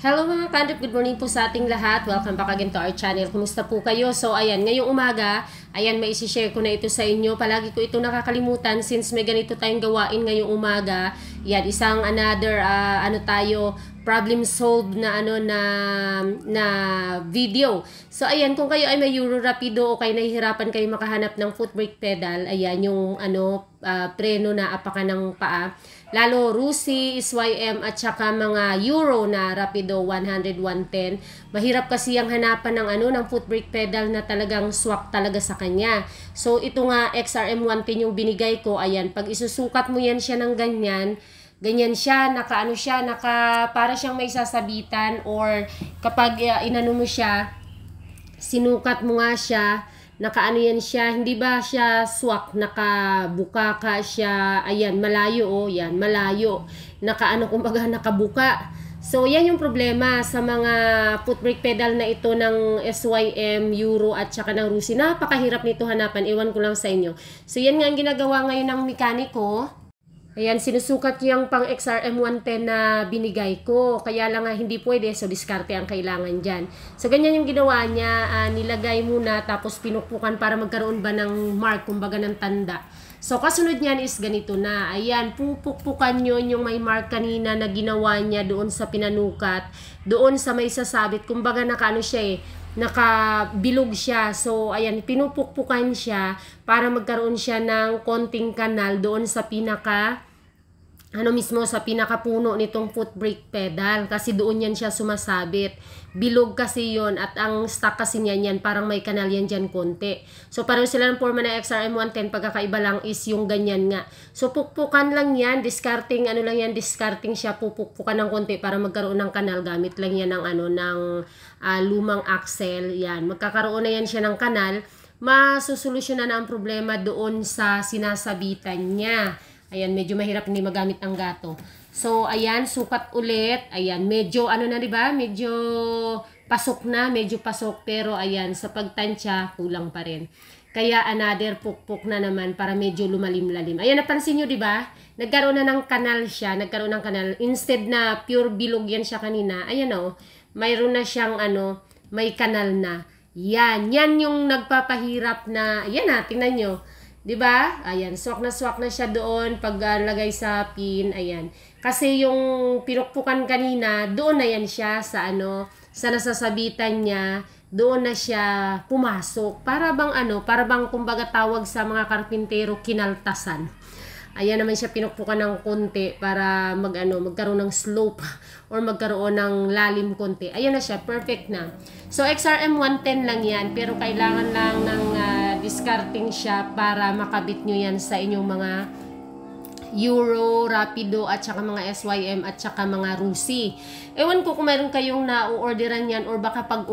Hello mga kandip, good morning po sa ating lahat. Welcome back again to our channel. Kumusta po kayo? So ayan, ngayong umaga, ayan, may isi-share ko na ito sa inyo. Palagi ko ito nakakalimutan since may ganito tayong gawain ngayong umaga. Yan, isang another problem solved na na video. So ayan, kung kayo ay may Euro Rapido o kayo nahihirapan kayo makahanap ng foot brake pedal, ayan yung preno na apakan ng paa. Lalo Rusi, SYM at saka mga Euro na Rapido 100, 110. Mahirap kasi ang hanapan ng foot brake pedal na talagang swak talaga sa kanya. So ito nga XRM 110 yung binigay ko. Ayan, pag isusukat mo yan siya ng ganyan siya, para siyang may sasabitan, or kapag inano mo siya, sinukat mo nga siya, yan siya, hindi ba siya swak, nakabuka ka siya, ayan, malayo, yan, malayo, kumbaga nakabuka. So, yan yung problema sa mga foot brake pedal na ito ng SYM, Euro at saka ng Rusi. Napakahirap nito hanapan, iwan ko lang sa inyo. So, yan nga ang ginagawa ngayon ng mekaniko. Ayan, sinusukat yung pang XRM 110 na binigay ko. Kaya lang nga hindi pwede, so diskarte ang kailangan dyan. So, ganyan yung ginawa niya. Nilagay muna, tapos pinukpukan para magkaroon ba ng mark, kumbaga ng tanda. So, kasunod niyan is ganito na. Ayan, pupukpukan nyo yung may mark kanina na ginawa niya doon sa pinanukat. Doon sa may sasabit, kumbaga nakabilog siya. So, ayan, pinupukpukan siya para magkaroon siya ng konting kanal doon sa sa pinakapuno nitong foot brake pedal. Kasi doon yan siya sumasabit. Bilog kasi yon, at ang stock kasi niyan parang may kanal yan dyan konti. So, pareho sila ng forma na XRM 110, pagkakaiba lang is yung ganyan nga. So, pukpukan lang yan, discarding, discarding siya, pupukpukan ng konti para magkaroon ng kanal. Gamit lang yan ng lumang axle. Yan, magkakaroon na yan siya ng kanal. Masusolusyonan na ang problema doon sa sinasabitan niya. Ayan, medyo mahirap hindi magamit ang gato. So, ayan, sukat ulit. Ayan, medyo, diba? Medyo pasok na, pero ayan, sa pagtansya, kulang pa rin. Kaya, another pukpuk na naman para medyo lumalim-lalim. Ayan, napansin nyo, diba? Nagkaroon na ng kanal siya, Instead na pure bilog yan siya kanina, ayan mayroon na siyang, may kanal na. Yan yung nagpapahirap na, ayan tingnan nyo. Diba? Ayan, swak na siya doon pag lagay sa pin, ayan. Kasi yung pinukpukan kanina, doon na yan siya sa sa nasasabitan niya, doon na siya pumasok. Para bang kumbaga tawag sa mga karpintero, kinaltasan. Ayan naman siya pinukpukan ng konti para magkaroon ng slope or magkaroon ng lalim konti. Ayan na siya, perfect na. So, XRM 110 lang yan, pero kailangan lang ng discarding siya para makabit nyo yan sa inyong mga Euro, Rapido, at saka mga SYM, at saka mga Rusi. Ewan ko kung meron kayong na-orderan yan, or baka pag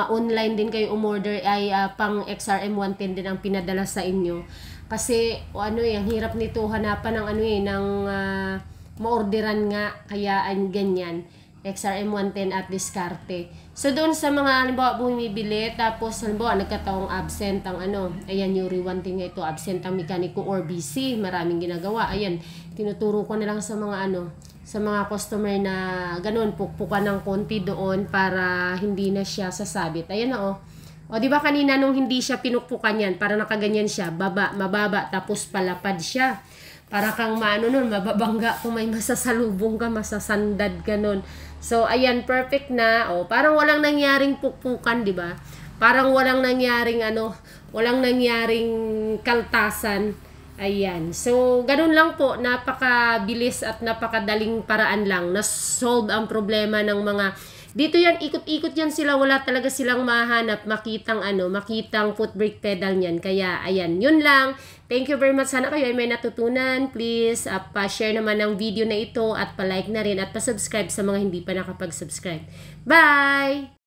online din kayo umorder ay pang XRM 110 din ang pinadala sa inyo. Kasi ang hirap nito hanapan ng maorderan nga, kaya ganyan. XRM 110 at diskarte. So doon sa mga halimbawa bumibili, tapos halimbawa nagkataong absent ang ayan, Euro 110 nga ito, absent ang mekaniko or busy, maraming ginagawa. Ayan, tinuturo ko na lang sa mga sa mga customer na ganun, pukpukan ng konti doon para hindi na siya sasabit. Ayan na O, di ba kanina nung hindi siya pinukpukan yan, para nakaganyan siya, mababa, tapos palapad siya. Para kang mababangga kung may masasalubong ka, masasandad ka nun. So, ayan, perfect na. O, parang walang nangyaring pukpukan, di ba? Parang walang nangyaring kaltasan. Ayan. So, ganun lang po. Napakabilis at napakadaling paraan lang. Na-solve ang problema ng mga dito yan, ikot-ikot yan sila, wala talaga silang mahanap, makitang foot brake pedal niyan. Kaya, ayan, yun lang. Thank you very much. Sana kayo ay may natutunan. Please, pa-share naman ng video na ito at pa-like na rin at pa-subscribe sa mga hindi pa nakapag-subscribe. Bye!